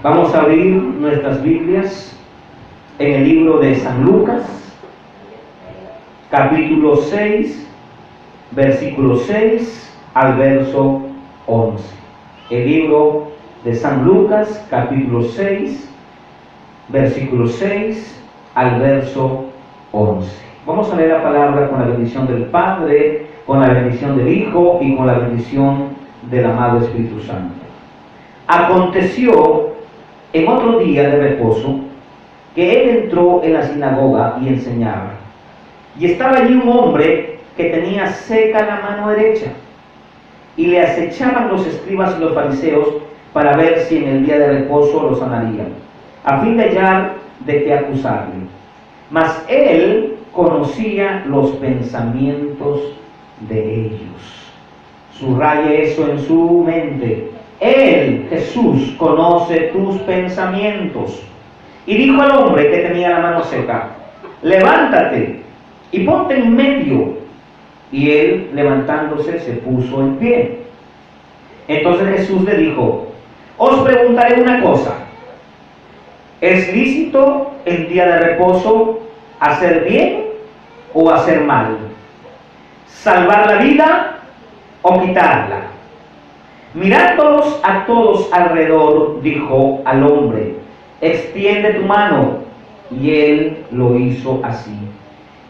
Vamos a abrir nuestras Biblias en el libro de San Lucas, capítulo 6, versículo 6 al verso 11. El libro de San Lucas, capítulo 6, versículo 6 al verso 11. Vamos a leer la palabra con la bendición del Padre, con la bendición del Hijo y con la bendición del amado Espíritu Santo. Aconteció en otro día de reposo que él entró en la sinagoga y enseñaba. Y estaba allí un hombre que tenía seca la mano derecha, y le acechaban los escribas y los fariseos para ver si en el día de reposo lo sanarían, a fin de hallar de qué acusarle. Mas él conocía los pensamientos de ellos. Subraye eso en su mente. Él, Jesús, conoce tus pensamientos. Y dijo al hombre que tenía la mano seca: levántate y ponte en medio. Y él, levantándose, se puso en pie. Entonces Jesús le dijo: os preguntaré una cosa. ¿Es lícito el día de reposo hacer bien o hacer mal? ¿Salvar la vida o quitarla? Mirándolos a todos alrededor, dijo al hombre: extiende tu mano. Y él lo hizo así.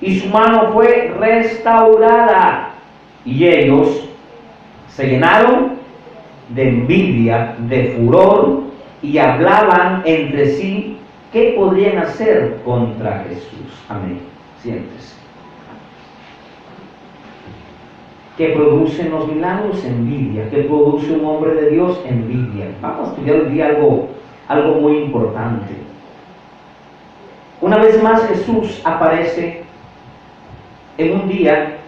Y su mano fue restaurada. Y ellos se llenaron de envidia, de furor, y hablaban entre sí qué podrían hacer contra Jesús. Amén. Siéntese. ¿Qué producen los milagros? Envidia. ¿Qué produce un hombre de Dios? Envidia. Vamos a estudiar hoy día algo muy importante. Una vez más Jesús aparece en un día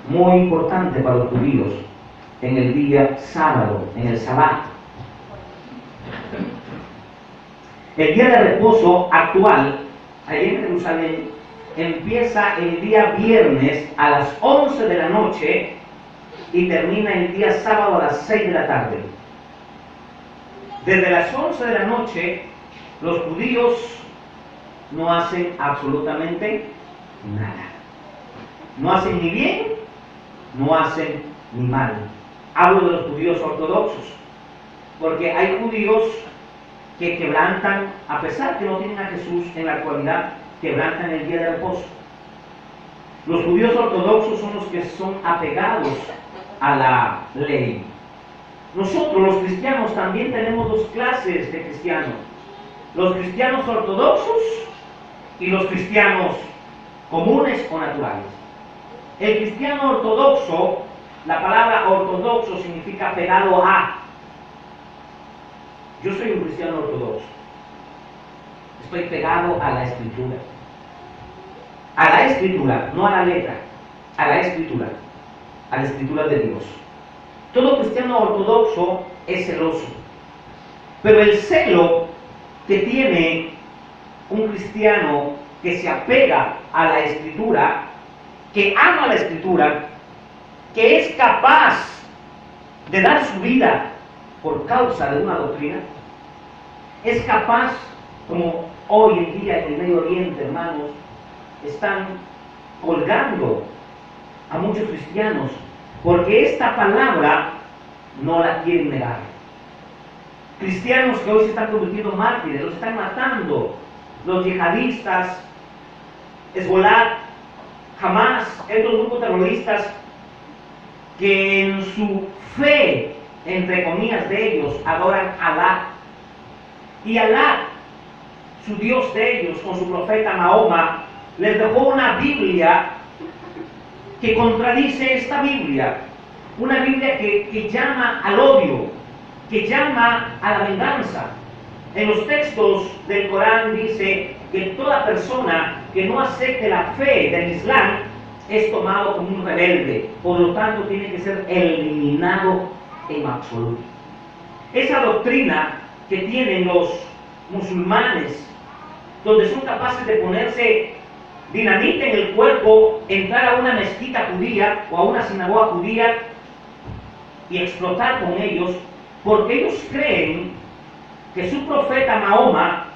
muy importante para los judíos, en el día sábado, en el Sabbat. El día de reposo actual, allí en Jerusalén, empieza el día viernes a las 11 de la noche y termina el día sábado a las 6 de la tarde. Desde las 11 de la noche, los judíos no hacen absolutamente nada. No hacen ni bien, no hacen ni mal. Hablo de los judíos ortodoxos, porque hay judíos que quebrantan, a pesar que no tienen a Jesús en la actualidad, quebrantan el día de reposo. Los judíos ortodoxos son los que son apegados a la ley. Nosotros, los cristianos, también tenemos dos clases de cristianos: los cristianos ortodoxos y los cristianos comunes o naturales. El cristiano ortodoxo, la palabra ortodoxo significa pegado a. Yo soy un cristiano ortodoxo. Estoy pegado a la Escritura. A la Escritura, no a la letra. A la Escritura. A la Escritura de Dios. Todo cristiano ortodoxo es celoso. Pero el celo que tiene un cristiano que se apega a la Escritura, que ama la Escritura, que es capaz de dar su vida por causa de una doctrina, es capaz, como hoy en día en el Medio Oriente, hermanos, están colgando a muchos cristianos, porque esta palabra no la quieren negar. Cristianos que hoy se están convirtiendo en mártires, los están matando, los yihadistas, Hezbollah, Hamas, estos grupos terroristas que en su fe, entre comillas, de ellos, adoran a Alá. Y Alá, su Dios de ellos, con su profeta Mahoma, les dejó una Biblia que contradice esta Biblia. Una Biblia que llama al odio, que llama a la venganza. En los textos del Corán dice que toda persona que no acepte la fe del Islam es tomado como un rebelde, por lo tanto tiene que ser eliminado en absoluto. Esa doctrina que tienen los musulmanes, donde son capaces de ponerse dinamita en el cuerpo, entrar a una mezquita judía o a una sinagoga judía y explotar con ellos, porque ellos creen que su profeta Mahoma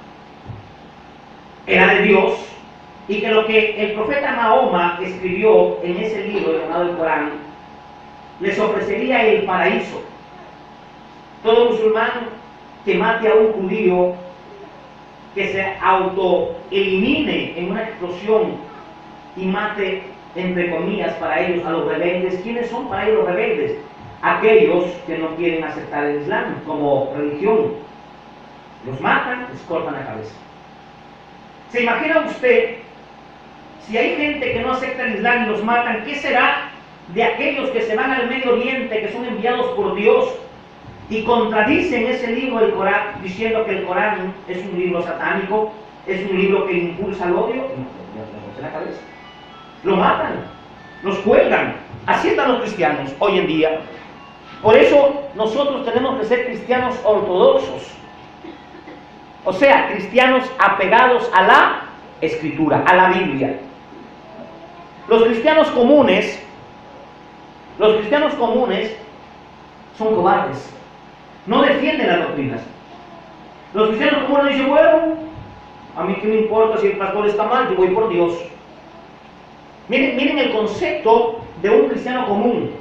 era de Dios y que lo que el profeta Mahoma escribió en ese libro llamado el Corán les ofrecería el paraíso. Todo musulmán que mate a un judío, que se autoelimine en una explosión y mate, entre comillas, para ellos a los rebeldes. ¿Quiénes son para ellos los rebeldes? Aquellos que no quieren aceptar el Islam como religión. Los matan, les cortan la cabeza. ¿Se imagina usted, si hay gente que no acepta el Islam y los matan, qué será de aquellos que se van al Medio Oriente, que son enviados por Dios y contradicen ese libro del Corán, diciendo que el Corán es un libro satánico, es un libro que impulsa el odio? No, la cabeza. Lo matan, los cuelgan. Así están los cristianos hoy en día. Por eso nosotros tenemos que ser cristianos ortodoxos, o sea, cristianos apegados a la Escritura, a la Biblia. Los cristianos comunes son cobardes, no defienden las doctrinas. Los cristianos comunes dicen, bueno, a mí qué me importa si el pastor está mal, yo voy por Dios. Miren el concepto de un cristiano común,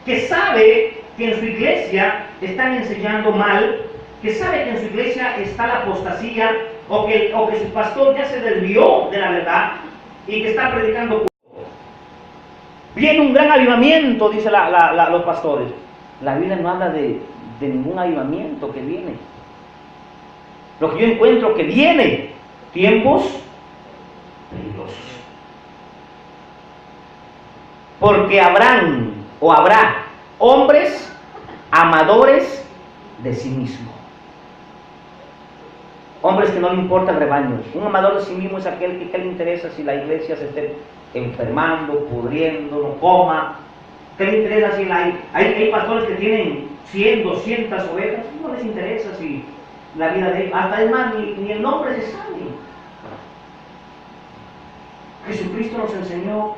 que sabe que en su iglesia están enseñando mal, que sabe que en su iglesia está la apostasía, o que su pastor ya se desvió de la verdad y que está predicando. Viene un gran avivamiento, dicen los pastores. La Biblia no habla de ningún avivamiento que viene. Lo que yo encuentro que viene, tiempos peligrosos. Porque habrá hombres amadores de sí mismo. Hombres que no le importa el rebaño. Un amador de sí mismo es aquel que le interesa si la iglesia se esté enfermando, pudriendo, no coma. ¿Qué le interesa si hay pastores que tienen 100, 200 ovejas? No les interesa si la vida de ellos, hasta el más ni el nombre se sabe. Jesucristo nos enseñó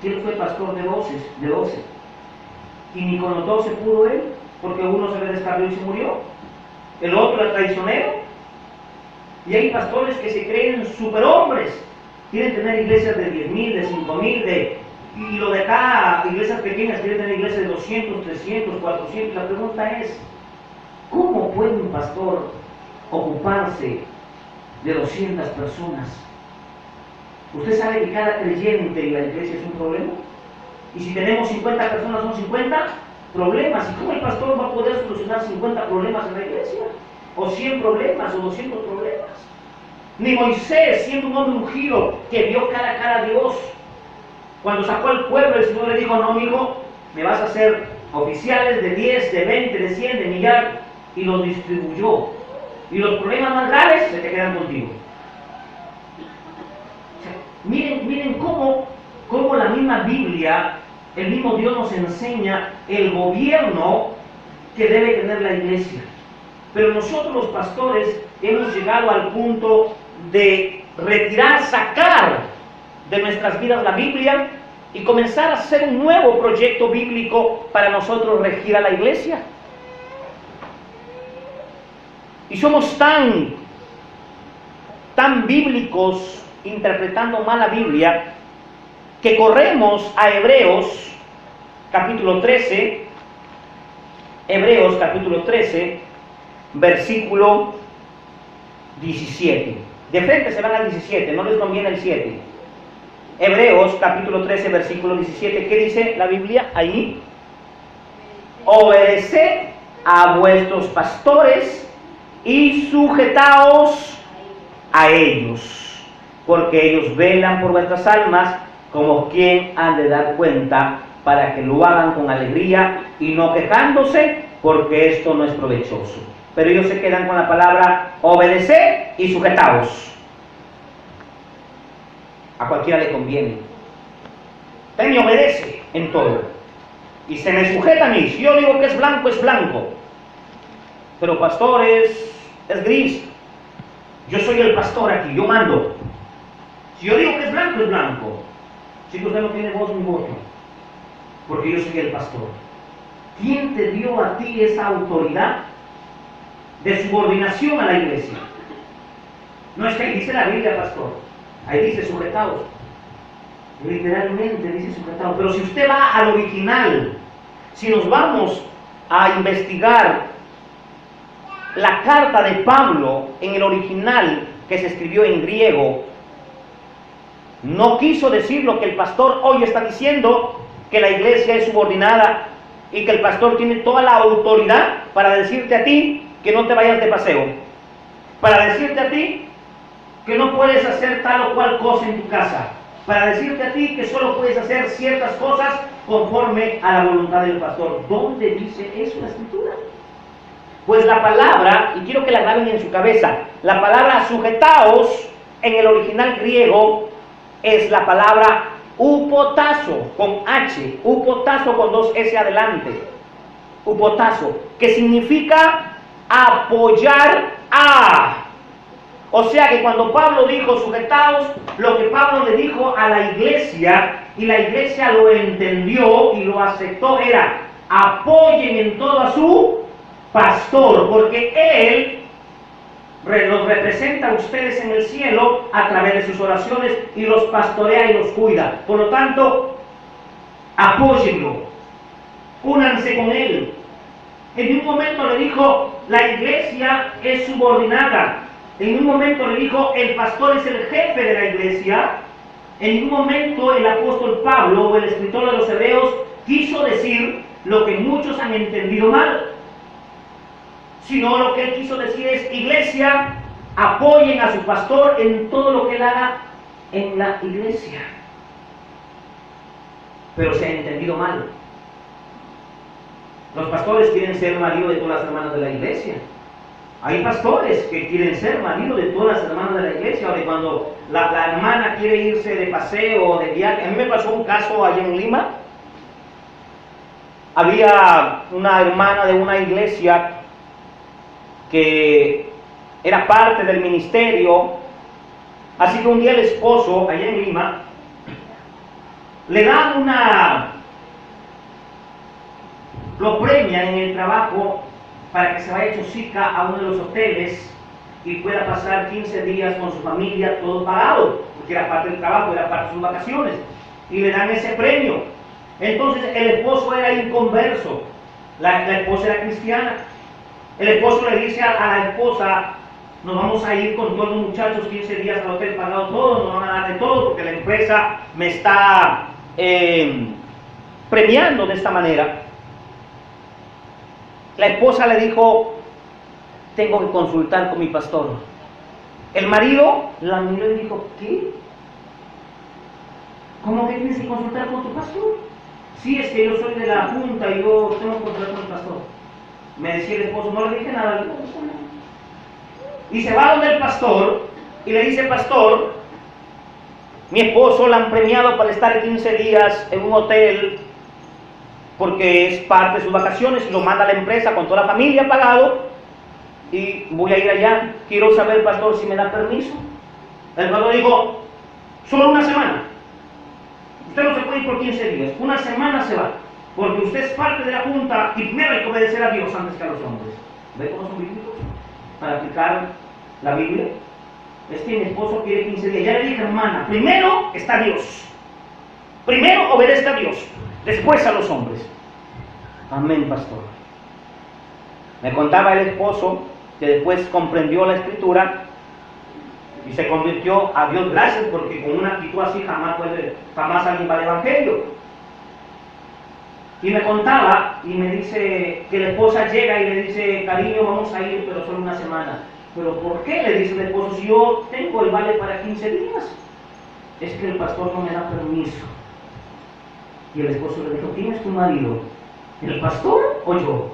que Él fue pastor de 12. Y ni con los 12 pudo Él, porque uno se le descarrió y se murió. El otro era traicionero. Y hay pastores que se creen superhombres. Quieren tener iglesias de 10,000, de 5,000, y lo de acá, iglesias pequeñas, quieren tener iglesias de 200, 300, 400. La pregunta es, ¿cómo puede un pastor ocuparse de 200 personas? ¿Usted sabe que cada creyente en la iglesia es un problema? Y si tenemos 50 personas, son 50 problemas. ¿Y cómo el pastor va a poder solucionar 50 problemas en la iglesia? O 100 problemas, o 200 problemas. Ni Moisés, siendo un hombre ungido, que vio cara a cara a Dios, cuando sacó al pueblo, el Señor le dijo, no, amigo, me vas a hacer oficiales de 10, de 20, de 100, de millar, y los distribuyó. Y los problemas más graves se te quedan contigo. O sea, miren cómo la misma Biblia, el mismo Dios nos enseña el gobierno que debe tener la iglesia. Pero nosotros los pastores hemos llegado al punto de sacar de nuestras vidas la Biblia y comenzar a hacer un nuevo proyecto bíblico para nosotros regir a la iglesia. Y somos tan bíblicos interpretando mal la Biblia que corremos a Hebreos capítulo 13, versículo 17. De frente se van al 17, no les conviene el 7. Hebreos capítulo 13, versículo 17. ¿Qué dice la Biblia ahí? Obedeced a vuestros pastores y sujetaos a ellos, porque ellos velan por vuestras almas, como quien han de dar cuenta, para que lo hagan con alegría y no quejándose, porque esto no es provechoso. Pero ellos se quedan con la palabra obedecer y sujetaos. A cualquiera le conviene. Usted me obedece en todo y se me sujeta a mí. Si yo digo que es blanco, es blanco, pero pastor es gris. Yo soy el pastor aquí, yo mando. Si yo digo que es blanco, es blanco. Si usted no tiene voz ni voto, porque yo soy el pastor. ¿Quién te dio a ti esa autoridad de subordinación a la iglesia. No es que ahí dice la Biblia, pastor, ahí dice sujetados. Literalmente dice sujetados. Pero si usted va al original, si nos vamos a investigar la carta de Pablo en el original que se escribió en griego, no quiso decir lo que el pastor hoy está diciendo, que la iglesia es subordinada y que el pastor tiene toda la autoridad para decirte a ti que no te vayas de paseo, para decirte a ti que no puedes hacer tal o cual cosa en tu casa, para decirte a ti que solo puedes hacer ciertas cosas conforme a la voluntad del pastor. ¿Dónde dice eso la Escritura? Pues la palabra, y quiero que la graben en su cabeza, la palabra sujetaos en el original griego es la palabra upotazo con H, upotazo con 2 S adelante, upotazo, que significa apoyar a. O sea que cuando Pablo dijo sujetaos, lo que Pablo le dijo a la iglesia, y la iglesia lo entendió y lo aceptó, era apoyen en todo a su pastor, porque él los representa a ustedes en el cielo a través de sus oraciones y los pastorea y los cuida. Por lo tanto, apóyenlo, únanse con él. En un momento le dijo, la iglesia es subordinada. En un momento le dijo, el pastor es el jefe de la iglesia. En un momento el apóstol Pablo, o el escritor de los Hebreos, quiso decir lo que muchos han entendido mal. Sino lo que él quiso decir es, iglesia, apoyen a su pastor en todo lo que él haga en la iglesia. Pero se ha entendido mal. Los pastores quieren ser marido de todas las hermanas de la iglesia. Hay pastores que quieren ser marido de todas las hermanas de la iglesia. Ahora, cuando la hermana quiere irse de paseo o de viaje, a mí me pasó un caso allá en Lima. Había una hermana de una iglesia que era parte del ministerio, así que un día el esposo, allá en Lima, le da lo premian en el trabajo para que se vaya chosica a uno de los hoteles y pueda pasar 15 días con su familia, todo pagado, porque era parte del trabajo, era parte de sus vacaciones, y le dan ese premio. Entonces el esposo era inconverso, la esposa era cristiana. El esposo le dice a la esposa, nos vamos a ir con todos los muchachos 15 días al hotel pagado todo, nos van a dar de todo porque la empresa me está premiando de esta manera. La esposa le dijo, tengo que consultar con mi pastor. El marido la miró y dijo, ¿qué? ¿Cómo que tienes que consultar con tu pastor? Sí, es que yo soy de la junta y yo tengo que consultar con el pastor. Me decía el esposo, no le dije nada. Y se va donde el pastor y le dice, pastor, mi esposo la han premiado para estar 15 días en un hotel porque es parte de sus vacaciones y lo manda a la empresa con toda la familia pagado y voy a ir allá. Quiero saber, pastor, si me da permiso. El pastor dijo, solo una semana. Usted no se puede ir por 15 días, una semana se va. Porque usted es parte de la junta y primero hay que obedecer a Dios antes que a los hombres. ¿Ve cómo son bíblicos? Para aplicar la Biblia. Es que mi esposo quiere 15 días. Ya le dije, hermana, primero está Dios. Primero obedezca a Dios, después a los hombres. Amén, pastor. Me contaba el esposo que después comprendió la escritura y se convirtió, a Dios gracias, porque con una actitud así jamás alguien va al evangelio. Y me contaba y me dice que la esposa llega y le dice, cariño, vamos a ir, pero solo una semana. ¿Pero por qué? Le dice el esposo, si yo tengo el vale para 15 días. Es que el pastor no me da permiso. Y el esposo le dijo, ¿quién es tu marido? ¿El pastor o yo?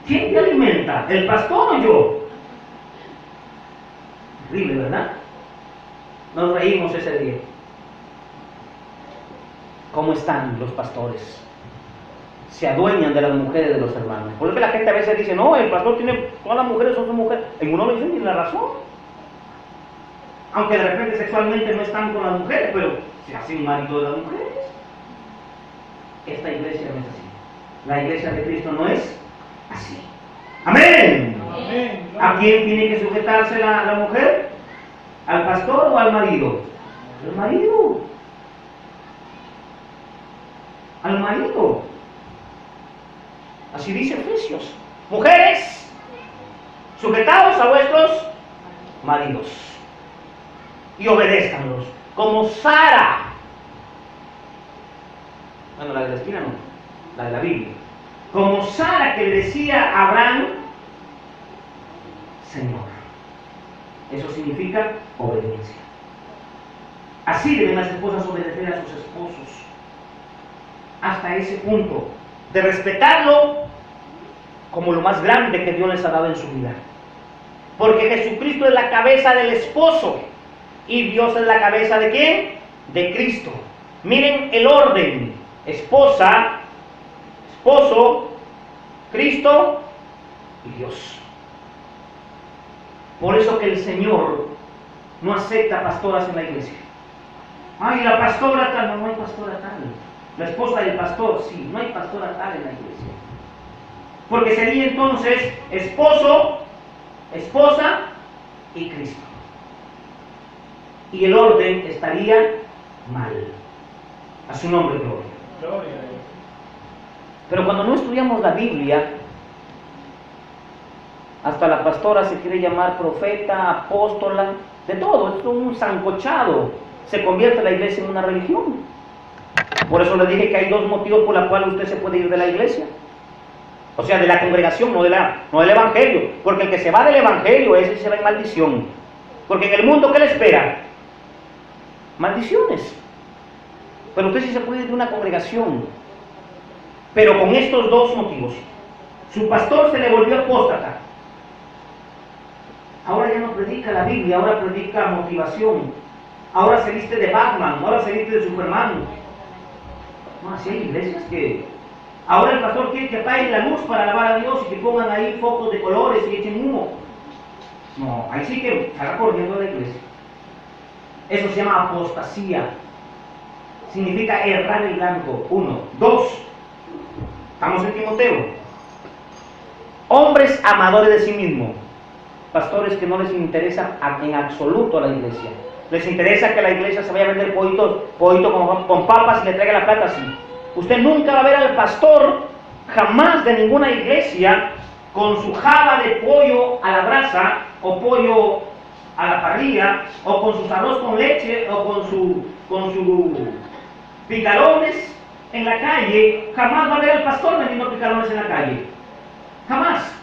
¿Quién te alimenta? ¿El pastor o yo? Terrible, ¿verdad? Nos reímos ese día. ¿Cómo están los pastores? Se adueñan de las mujeres de los hermanos. Por eso que la gente a veces dice, no, el pastor tiene, todas las mujeres son sus mujeres. En uno le dicen, tiene la razón. Aunque de repente sexualmente no están con las mujeres, pero se hacen marido de las mujeres. Esta iglesia no es así. La iglesia de Cristo no es así. ¡Amén! ¿A quién tiene que sujetarse la mujer? ¿Al pastor o al marido? Al marido. Al marido. Así dice Efesios. Mujeres, sujetaos a vuestros maridos y obedézcanlos, como Sara. Bueno, la de la esquina no, la de la Biblia. Como Sara, que le decía a Abraham, Señor. Eso significa obediencia. Así deben las esposas obedecer a sus esposos. Hasta ese punto de respetarlo como lo más grande que Dios les ha dado en su vida. Porque Jesucristo es la cabeza del esposo y Dios es la cabeza ¿de quién? De Cristo. Miren el orden: esposa, esposo, Cristo y Dios. Por eso que el Señor no acepta pastoras en la iglesia. Ay, la pastora tal, no hay pastora tal. La esposa del pastor, sí, no hay pastora tal en la iglesia. Porque sería entonces esposo, esposa y Cristo. Y el orden estaría mal. A su nombre, gloria. Pero cuando no estudiamos la Biblia, hasta la pastora se quiere llamar profeta, apóstola, de todo, es un sancochado. Se convierte la iglesia en una religión. Por eso le dije que hay dos motivos por los cuales usted se puede ir de la iglesia. O sea, de la congregación, no del evangelio. Porque el que se va del evangelio, ese se va en maldición. Porque en el mundo, ¿qué le espera? Maldiciones. Pero usted sí se puede ir de una congregación. Pero con estos dos motivos. Su pastor se le volvió apóstata. Ahora ya no predica la Biblia, ahora predica motivación. Ahora se viste de Batman, ahora se viste de Superman. No, así hay iglesias que... Ahora el pastor quiere que apaguen la luz para alabar a Dios y que pongan ahí focos de colores y echen humo. No, ahí sí que salga corriendo de la iglesia. Eso se llama apostasía. Significa errar el blanco. 1. 2. Estamos en Timoteo. Hombres amadores de sí mismos. Pastores que no les interesa en absoluto la iglesia. Les interesa que la iglesia se vaya a vender pollito con papas y le traiga la plata así. Usted nunca va a ver al pastor, jamás, de ninguna iglesia, con su java de pollo a la brasa, o pollo a la parrilla, o con sus arroz con leche, o con su picarones en la calle. Jamás va a ver al pastor vendiendo picarones en la calle. Jamás.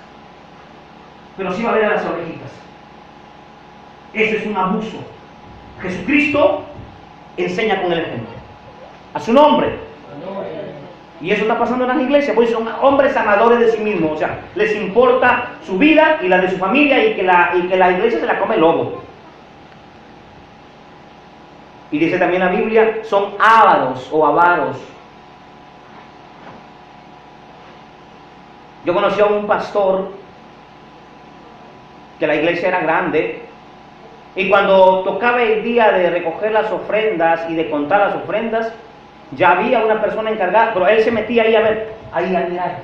Pero sí va a ver a las ovejitas. Ese es un abuso. Jesucristo enseña con el ejemplo. A su nombre. Y eso está pasando en las iglesias, pues son hombres amadores de sí mismos, o sea, les importa su vida y la de su familia y que la iglesia se la come el lobo. Y dice también la Biblia, son ávaros o avaros. Yo conocí a un pastor que la iglesia era grande y cuando tocaba el día de recoger las ofrendas y de contar las ofrendas, ya había una persona encargada, pero él se metía ahí a ver, ahí a mirar.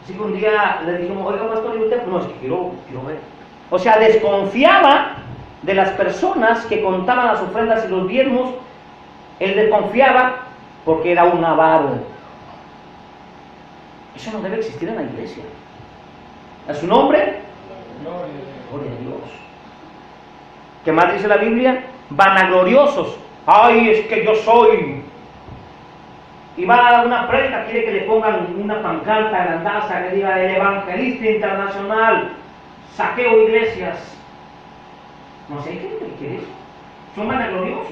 Así que un día le dijimos, oiga pastor, ¿y usted? No, es que quiero ver. O sea, desconfiaba de las personas que contaban las ofrendas y los diezmos. Él desconfiaba porque era un avaro. Eso no debe existir en la iglesia. ¿A su nombre? Gloria a Dios. ¿Qué más dice la Biblia? Vanagloriosos. Ay, es que yo soy. Y va a dar una prédica, quiere que le pongan una pancarta grandaza que diga el evangelista internacional, saqueo iglesias. No sé, hay gente que quiere eso. Son vanagloriosos.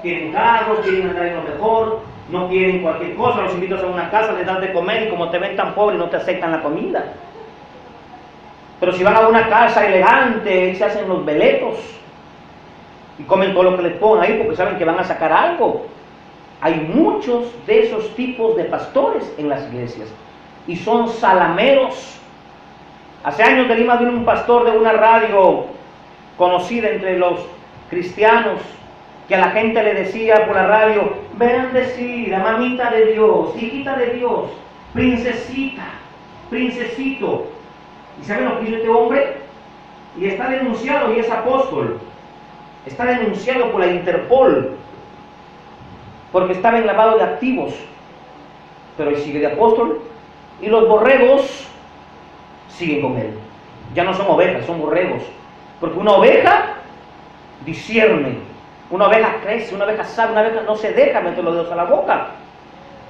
Quieren carros, quieren andar en lo mejor, no quieren cualquier cosa. Los invitas a una casa, les das de comer y como te ven tan pobre no te aceptan la comida. Pero si van a una casa elegante, se hacen los veletos y comen todo lo que les pongan ahí porque saben que van a sacar algo. Hay muchos de esos tipos de pastores en las iglesias y son salameros. Hace años de Lima vino un pastor de una radio conocida entre los cristianos que a la gente le decía por la radio, bendecida, mamita de Dios, hijita de Dios, princesita. princesito. ¿Y saben lo que hizo este hombre? Y está denunciado y es apóstol. Está denunciado por la Interpol porque estaba en lavado de activos. Pero él sigue de apóstol y los borregos siguen con él. Ya no son ovejas, son borregos. Porque una oveja discierne, una oveja crece, una oveja sabe, una oveja no se deja meter los dedos a la boca.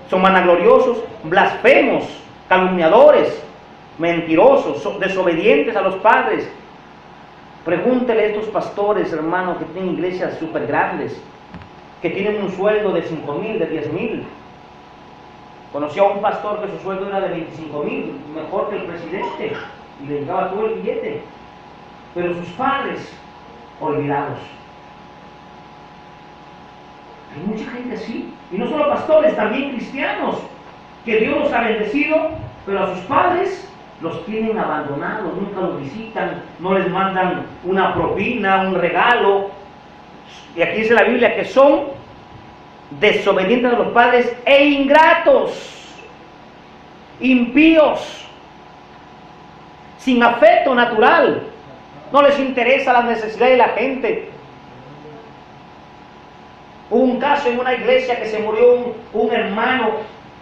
Son vanagloriosos, blasfemos, calumniadores, mentirosos, desobedientes a los padres. Pregúntele a estos pastores, hermanos, que tienen iglesias súper grandes, que tienen un sueldo de 5,000, de 10,000. Conocí a un pastor que su sueldo era de 25,000, mejor que el presidente, y le llegaba todo el billete. Pero sus padres, olvidados. Hay mucha gente así, y no solo pastores, también cristianos, que Dios los ha bendecido, pero a sus padres los tienen abandonados, nunca los visitan, no les mandan una propina, un regalo. Y aquí dice la Biblia que son desobedientes a los padres e ingratos, impíos, sin afecto natural, no les interesa las necesidades de la gente. Hubo un caso en una iglesia que se murió un hermano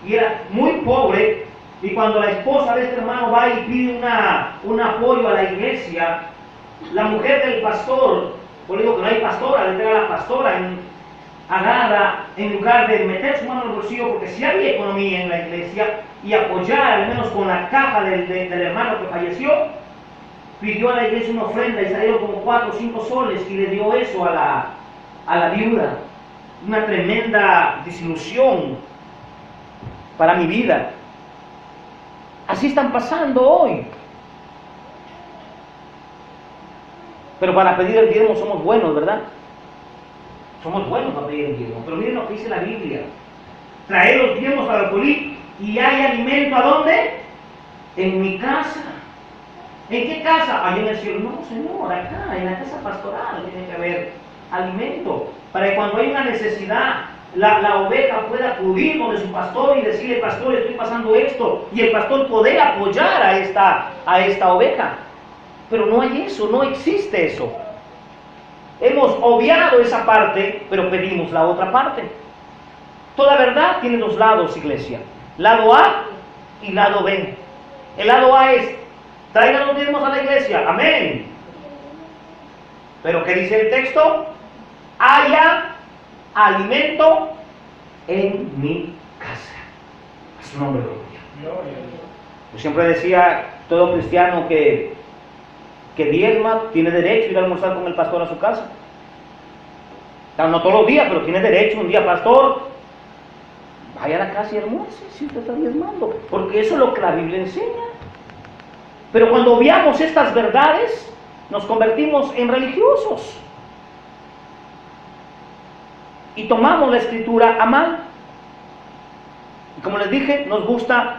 y era muy pobre, y cuando la esposa de este hermano va y pide un apoyo a la iglesia, la mujer del pastor, por digo que no hay pastora, le entrega a la pastora, agarra, en lugar de meter su mano en el bolsillo, porque si había economía en la iglesia, y apoyar al menos con la caja del hermano que falleció, pidió a la iglesia una ofrenda y salieron como 4 o 5 soles y le dio eso a la viuda. Una tremenda desilusión para mi vida. Así están pasando hoy. Pero para pedir el diezmo somos buenos, ¿verdad? Somos buenos para pedir el diezmo. Pero miren lo que dice la Biblia. Traed los diezmos al alfolí y hay alimento, ¿a dónde? En mi casa. ¿En qué casa? Allá en el cielo. No, Señor, acá, en la casa pastoral tiene que haber alimento. Para que cuando hay una necesidad, la oveja pueda acudir donde su pastor y decirle: pastor, estoy pasando esto, y el pastor poder apoyar a esta oveja. Pero no hay eso, no existe eso. Hemos obviado esa parte, pero pedimos la otra parte. Toda verdad tiene 2 lados, iglesia: lado A y lado B. El lado A es: traigan los diezmos a la iglesia, amén. Pero ¿qué dice el texto? Haya alimento en mi casa. A su nombre, gloria. Yo siempre decía, todo cristiano que diezma tiene derecho a ir a almorzar con el pastor a su casa. No todos los días, pero tiene derecho un día: pastor, vaya a la casa y almuerce si usted está diezmando, porque eso es lo que la Biblia enseña. Pero cuando obviamos estas verdades, nos convertimos en religiosos y tomamos la escritura a mal. Y como les dije, nos gusta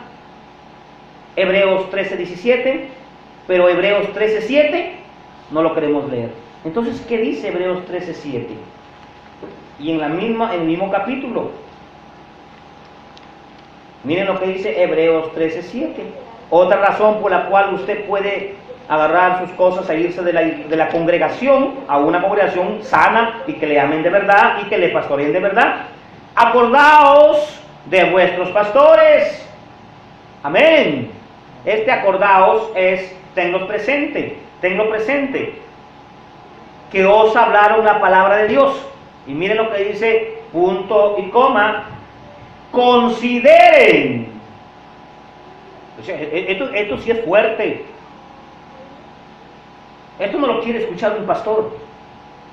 Hebreos 13:17, pero Hebreos 13:7 no lo queremos leer. Entonces, ¿qué dice Hebreos 13:7? Y en el mismo capítulo, miren lo que dice Hebreos 13:7. Otra razón por la cual usted puede agarrar sus cosas e irse de la congregación a una congregación sana y que le amen de verdad y que le pastoreen de verdad. Acordaos de vuestros pastores. Amén. Este acordaos es: tenlo presente, que os hablaron la palabra de Dios. Y miren lo que dice, punto y coma: consideren. O sea, esto sí es fuerte. Esto no lo quiere escuchar un pastor.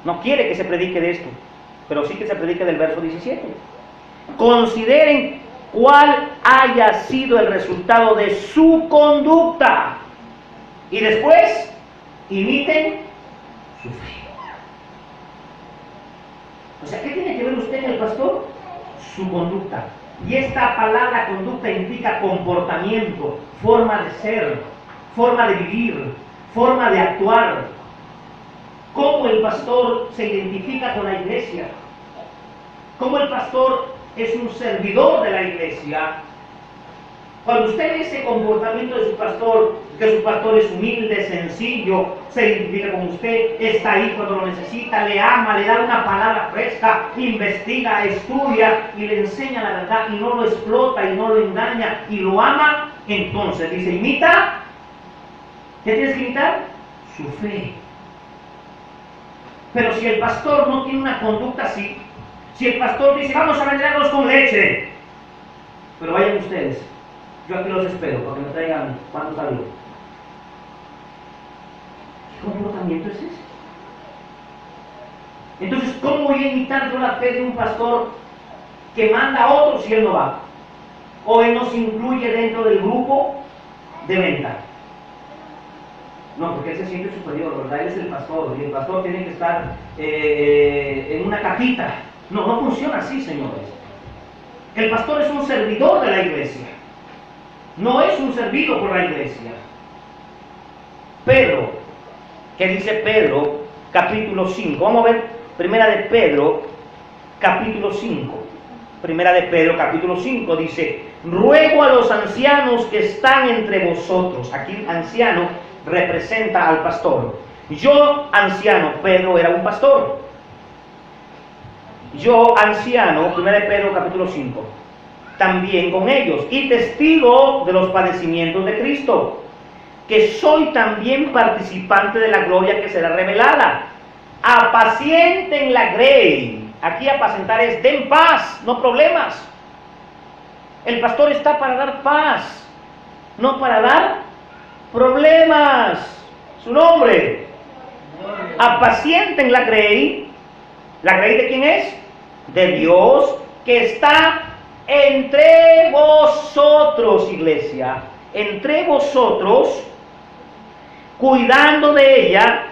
No quiere que se predique de esto, pero sí que se predique del verso 17. Consideren cuál haya sido el resultado de su conducta y después imiten su fe. O sea, ¿qué tiene que ver usted en el pastor? Su conducta. Y esta palabra conducta implica comportamiento, forma de ser, forma de vivir, forma de actuar. Cómo el pastor se identifica con la iglesia, cómo el pastor es un servidor de la iglesia, Cuando usted ve ese comportamiento de su pastor, que su pastor es humilde, sencillo, se identifica con usted, está ahí cuando lo necesita, le ama, le da una palabra fresca, investiga, estudia y le enseña la verdad y no lo explota y no lo engaña y lo ama, entonces dice, imita. ¿Qué tienes que imitar? Su fe. Pero si el pastor no tiene una conducta así, si el pastor dice, vamos a vender arroz con leche, pero vayan ustedes, yo aquí los espero para que me traigan cuánto salió. ¿Qué comportamiento es ese? Entonces, ¿cómo voy a imitar yo la fe de un pastor que manda a otros si él no va? O él no se incluye dentro del grupo de venta. No, porque él se siente superior, ¿verdad? Él es el pastor y el pastor tiene que estar en una cajita. No, no funciona así, señores. El pastor es un servidor de la iglesia. No es un servido por la iglesia. Pedro, ¿qué dice Pedro? Capítulo 5. Vamos a ver, primera de Pedro, capítulo 5. Primera de Pedro, capítulo 5, dice, ruego a los ancianos que están entre vosotros. Aquí anciano representa al pastor. Yo, anciano, Pedro era un pastor. Yo, anciano, primera de Pedro, capítulo 5, también con ellos, y testigo de los padecimientos de Cristo, que soy también participante de la gloria que será revelada. Apacienten la grey. Aquí apacentar es den paz, no problemas. El pastor está para dar paz, no para dar problemas. Su nombre. Apacienten la grey. ¿La grey de quién es? De Dios, que está entre vosotros, iglesia. Entre vosotros, cuidando de ella,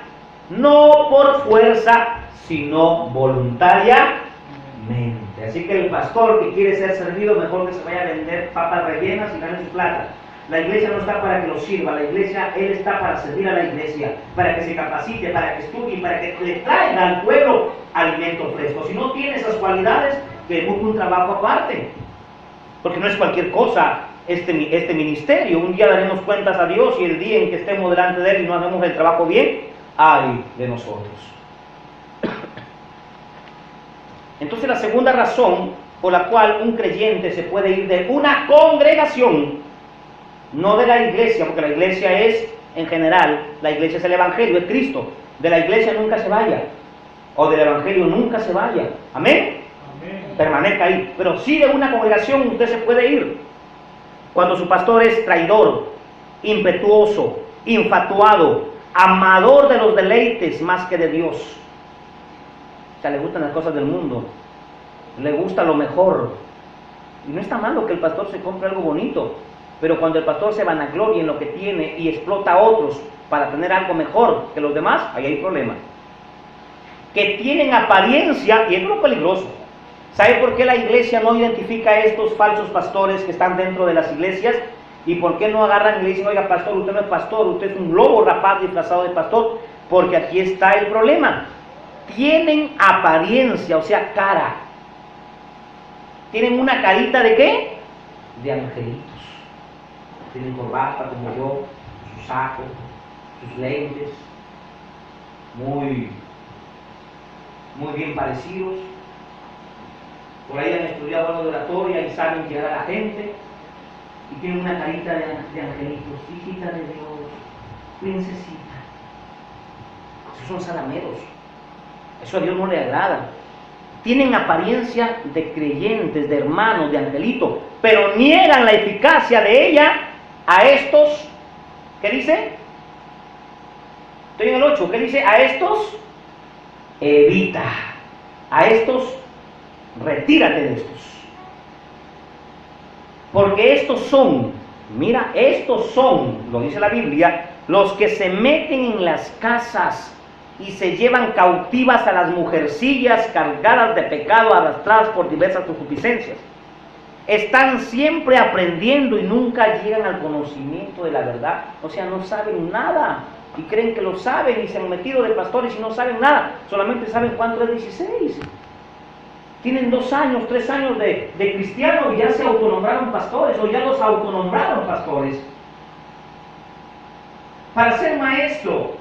no por fuerza, sino voluntariamente. Así que el pastor que quiere ser servido, mejor que se vaya a vender papas rellenas y gane su plata. La iglesia no está para que lo sirva, la iglesia, él está para servir a la iglesia, para que se capacite, para que estudie, para que le traiga al pueblo alimento fresco. Si no tiene esas cualidades, que busque un trabajo aparte, porque no es cualquier cosa este ministerio. Un día daremos cuentas a Dios y el día en que estemos delante de él y no hagamos el trabajo bien, ay de nosotros. Entonces la segunda razón por la cual un creyente se puede ir de una congregación, no de la iglesia, porque la iglesia es, en general, la iglesia es el evangelio, es Cristo. De la iglesia nunca se vaya, o del evangelio nunca se vaya. ¿Amén? Amén. Permanezca ahí. Pero sí de una congregación usted se puede ir cuando su pastor es traidor, impetuoso, infatuado, amador de los deleites más que de Dios. O sea, le gustan las cosas del mundo, le gusta lo mejor. Y no está malo que el pastor se compre algo bonito, pero cuando el pastor se vanagloria en lo que tiene y explota a otros para tener algo mejor que los demás, ahí hay problemas. Que tienen apariencia, y esto es lo peligroso. ¿Sabe por qué la iglesia no identifica a estos falsos pastores que están dentro de las iglesias? ¿Y por qué no agarran y le dicen, oiga pastor, usted no es pastor, usted es un lobo rapaz disfrazado de pastor? Porque aquí está el problema. Tienen apariencia, o sea, cara. ¿Tienen una carita de qué? De angelitos. Tienen corbata como yo, su saco, sus lentes, muy bien parecidos. Por ahí han estudiado algo de oratoria y saben llegar a la gente. Y tienen una carita de angelitos, hijita de Dios, princesita. Esos son salameros. Eso a Dios no le agrada. Tienen apariencia de creyentes, de hermanos, de angelitos, pero niegan la eficacia de ella a estos. ¿Qué dice? Estoy en el 8. ¿Qué dice? A estos evita. A estos retírate de estos. Porque estos son, mira, estos son, lo dice la Biblia, los que se meten en las casas y se llevan cautivas a las mujercillas cargadas de pecado, arrastradas por diversas concupiscencias. Están siempre aprendiendo y nunca llegan al conocimiento de la verdad. O sea, no saben nada y creen que lo saben y se han metido de pastores y no saben nada. Solamente saben cuánto es 16. tienen 2 años, 3 años de cristiano y ya se autonombraron pastores o ya los autonombraron pastores. Para ser maestro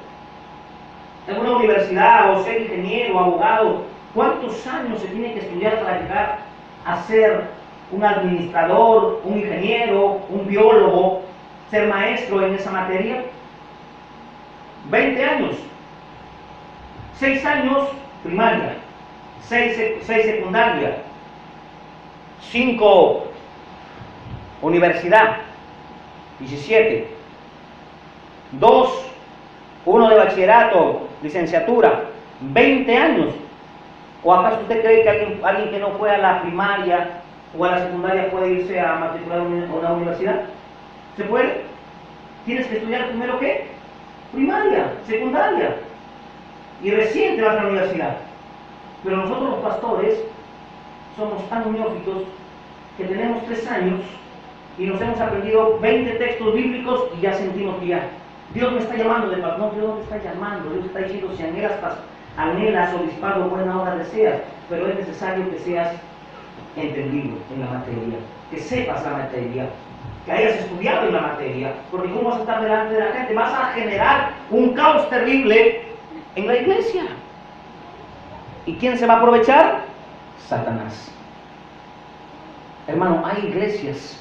en una universidad o ser ingeniero, abogado, ¿cuántos años se tiene que estudiar para llegar a ser un administrador, un ingeniero, un biólogo, ser maestro en esa materia? 20 años. 6 años primaria, 6 secundaria, 5 universidad, 17, 2, 1 de bachillerato, licenciatura, 20 años. ¿O acaso usted cree que alguien que no fue a la primaria o a la secundaria puede irse a matricular a una universidad? ¿Se puede? Tienes que estudiar primero ¿qué? Primaria, secundaria. Y recién te vas a la universidad. Pero nosotros los pastores somos tan neófitos que tenemos 3 años y nos hemos aprendido 20 textos bíblicos y ya sentimos que ya Dios me está llamando de paz. No, Dios no te está llamando. Dios está diciendo: si anhelas obispado, buena obra deseas, pero es necesario que seas entendido en la materia, que sepas la materia, que hayas estudiado en la materia, porque ¿cómo vas a estar delante de la gente? Vas a generar un caos terrible en la iglesia. ¿Y quién se va a aprovechar? Satanás. Hermano, hay iglesias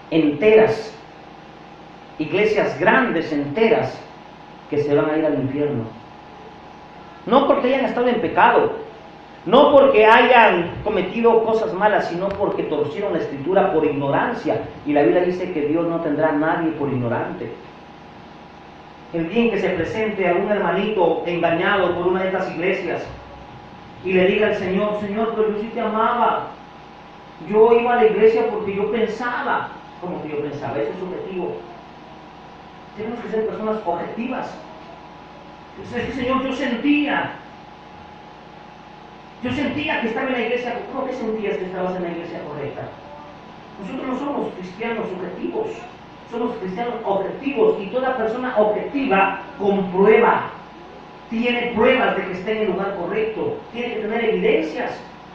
enteras, iglesias grandes enteras, que se van a ir al infierno. No porque hayan estado en pecado, no porque hayan cometido cosas malas, sino porque torcieron la escritura por ignorancia. Y la Biblia dice que Dios no tendrá a nadie por ignorante. El día en que se presente algún hermanito engañado por una de estas iglesias y le diga al Señor: Señor, pero yo sí te amaba, yo iba a la iglesia porque yo pensaba. ¿Cómo que yo pensaba? Eso es subjetivo. Tenemos que ser personas objetivas. Es que, Señor, yo sentía que estaba en la iglesia. ¿Cómo que sentías que estabas en la iglesia correcta? Nosotros no somos cristianos subjetivos, somos cristianos objetivos, y toda persona objetiva comprueba, tiene pruebas de que está en el lugar correcto, tiene que tener evidencias.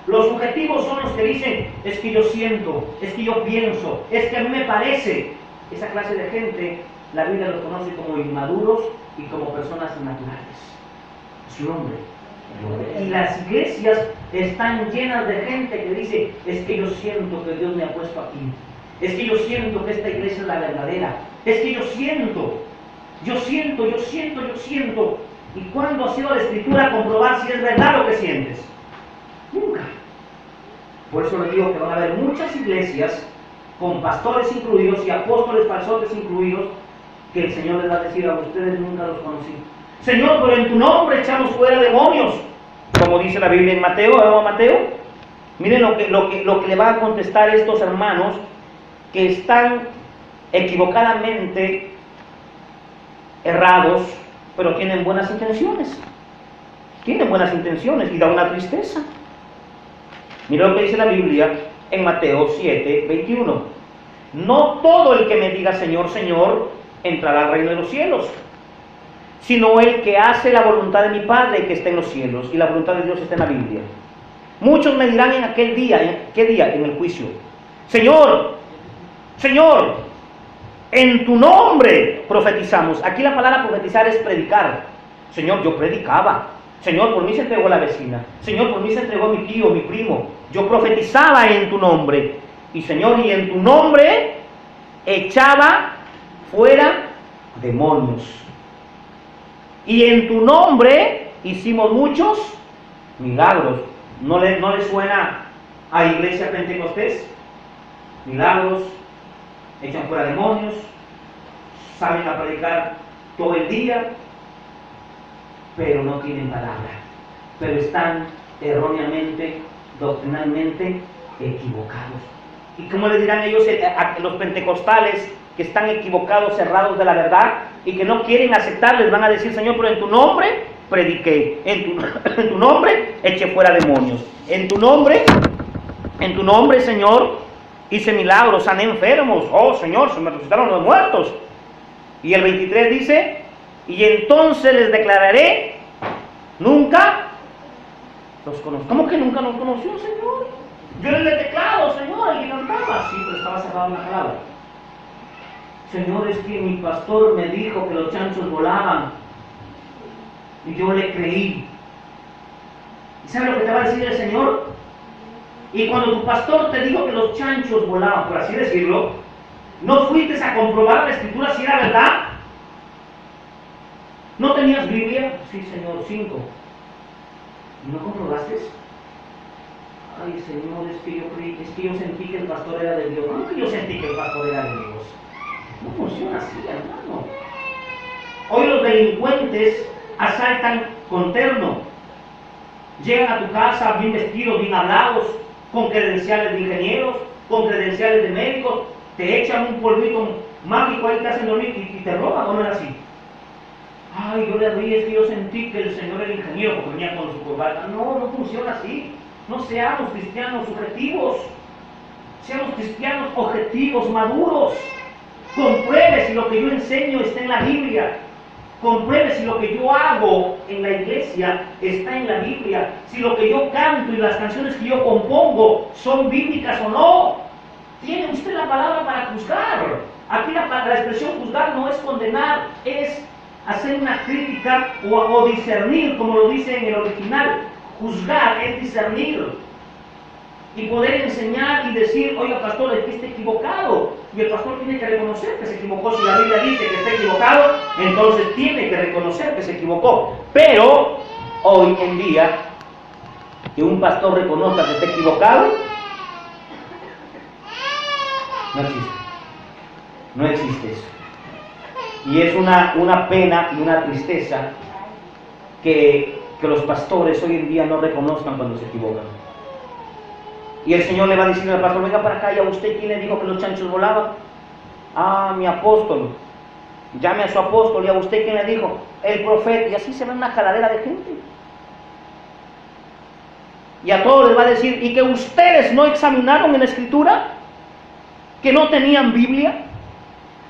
Los subjetivos son los que dicen: es que yo siento, es que yo pienso, es que a mí me parece. Esa clase de gente, la Biblia los conoce como inmaduros y como personas naturales. Su nombre. Y las iglesias están llenas de gente que dice: es que yo siento que Dios me ha puesto aquí, es que yo siento que esta iglesia es la verdadera, es que yo siento. ¿Y cuándo has ido a la escritura a comprobar si es verdad lo que sientes? Nunca. Por eso le digo que van a haber muchas iglesias con pastores incluidos y apóstoles falsos incluidos, que el Señor les va a decir: a ustedes nunca los conocí. Señor, pero en tu nombre echamos fuera demonios, como dice la Biblia en Mateo. ¿Vamos a Mateo? Miren lo que le van a contestar estos hermanos que están equivocadamente errados, pero tienen buenas intenciones. Tienen buenas intenciones y da una tristeza. Mira lo que dice la Biblia en Mateo 7, 21. No todo el que me diga Señor, Señor, entrará al reino de los cielos, sino el que hace la voluntad de mi Padre que está en los cielos. Y la voluntad de Dios está en la Biblia. Muchos me dirán en aquel día, ¿qué día? En el juicio: Señor, Señor, en tu nombre profetizamos. Aquí la palabra profetizar es predicar. Señor, yo predicaba. Señor, por mí se entregó la vecina. Señor, por mí se entregó mi tío, mi primo. Yo profetizaba en tu nombre. Y Señor, y en tu nombre echaba fuera demonios. Y en tu nombre hicimos muchos milagros. ¿No le suena a iglesia Pentecostés? Milagros, echan fuera demonios, saben a predicar todo el día, pero no tienen palabra. Pero están erróneamente, doctrinalmente equivocados. ¿Y cómo le dirán ellos a los pentecostales que están equivocados, cerrados de la verdad y que no quieren aceptar? Les van a decir: Señor, pero en tu nombre prediqué, en tu nombre eché fuera demonios, en tu nombre, Señor, hice milagros, sané enfermos, oh Señor, se me resucitaron los muertos. Y el 23 dice: y entonces les declararé: nunca los conoce. ¿Cómo que nunca nos conoció, Señor? Yo le teclado, Señor, y cantaba. Sí, pero estaba cerrado en la palabra. Señor, es que mi pastor me dijo que los chanchos volaban. Y yo le creí. ¿Y sabe lo que te va a decir el Señor? Y cuando tu pastor te dijo que los chanchos volaban, por así decirlo, ¿no fuiste a comprobar la escritura si era verdad? ¿No tenías Biblia? Sí, Señor, 5. ¿Y no comprobaste? Ay, Señor, es que yo sentí que el pastor era de Dios. ¿Cómo que yo sentí que el pastor era de Dios? No funciona así, hermano. Hoy los delincuentes asaltan con terno. Llegan a tu casa bien vestidos, bien hablados, con credenciales de ingenieros, con credenciales de médicos, te echan un polvito mágico ahí, te hacen dormir y te roban, ¿o no es así? Ay, yo le río, es que yo sentí que el Señor era ingeniero porque venía con su corbata. No, no funciona así. No seamos cristianos subjetivos. Seamos cristianos objetivos, maduros. Compruebe si lo que yo enseño está en la Biblia. Compruebe si lo que yo hago en la iglesia está en la Biblia. Si lo que yo canto y las canciones que yo compongo son bíblicas o no. Tiene usted la palabra para juzgar. Aquí la expresión juzgar no es condenar, es hacer una crítica o discernir, como lo dice en el original. Juzgar es discernir y poder enseñar y decir, oiga pastor, es que está equivocado, y el pastor tiene que reconocer que se equivocó. Si la Biblia dice que está equivocado, entonces tiene que reconocer que se equivocó. Pero hoy en día, que un pastor reconozca que está equivocado, no existe. No existe eso. Y es una pena y una tristeza que los pastores hoy en día no reconozcan cuando se equivocan. Y el Señor le va a decir al pastor, venga para acá, ¿y a usted quién le dijo que los chanchos volaban? Ah, mi apóstol. Llame a su apóstol. ¿Y a usted quién le dijo? El profeta. Y así se ve una jaladera de gente. Y a todos les va a decir, ¿y que ustedes no examinaron en la Escritura? ¿Que no tenían Biblia?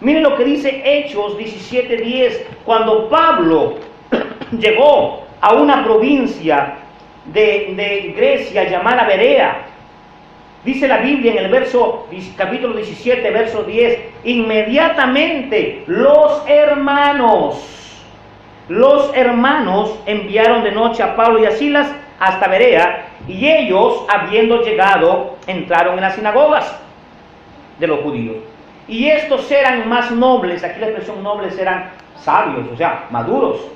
Miren lo que dice Hechos 17:10. Cuando Pablo llegó a una provincia de Grecia llamada Berea, dice la Biblia en el capítulo 17, verso 10, inmediatamente los hermanos enviaron de noche a Pablo y a Silas hasta Berea, y ellos, habiendo llegado, entraron en las sinagogas de los judíos. Y estos eran más nobles, aquí la expresión nobles eran sabios, o sea, maduros,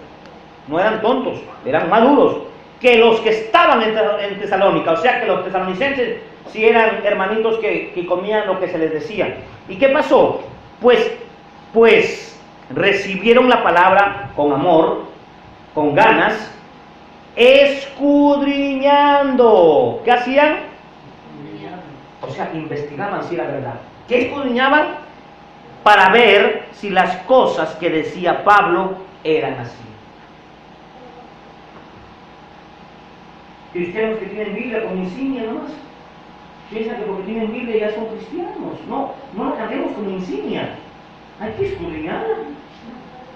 no eran tontos, eran maduros, que los que estaban en Tesalónica, o sea que los tesalonicenses sí eran hermanitos que comían lo que se les decía. ¿Y qué pasó? Pues recibieron la palabra con amor, con ganas, escudriñando. ¿Qué hacían? O sea, investigaban si era verdad. ¿Qué escudriñaban? Para ver si las cosas que decía Pablo eran así. Cristianos que tienen Biblia con insignia nomás, piensan que porque tienen Biblia ya son cristianos. No la cambiemos con insignia. Hay que escudriñarla,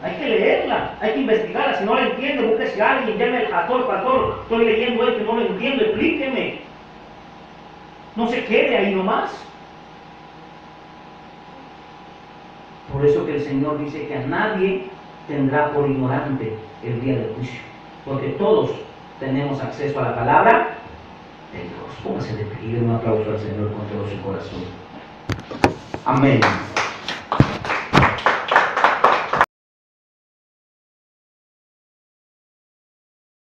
hay que leerla, hay que investigarla. Si no la entiende, búsquese a alguien, llame al pastor, estoy leyendo esto y no lo entiendo, explíqueme. No se quede ahí nomás. Por eso que el Señor dice que a nadie tendrá por ignorante el día del juicio, porque todos tenemos acceso a la palabra de Dios. Póngase de pie, un aplauso al Señor con todo su corazón. Amén.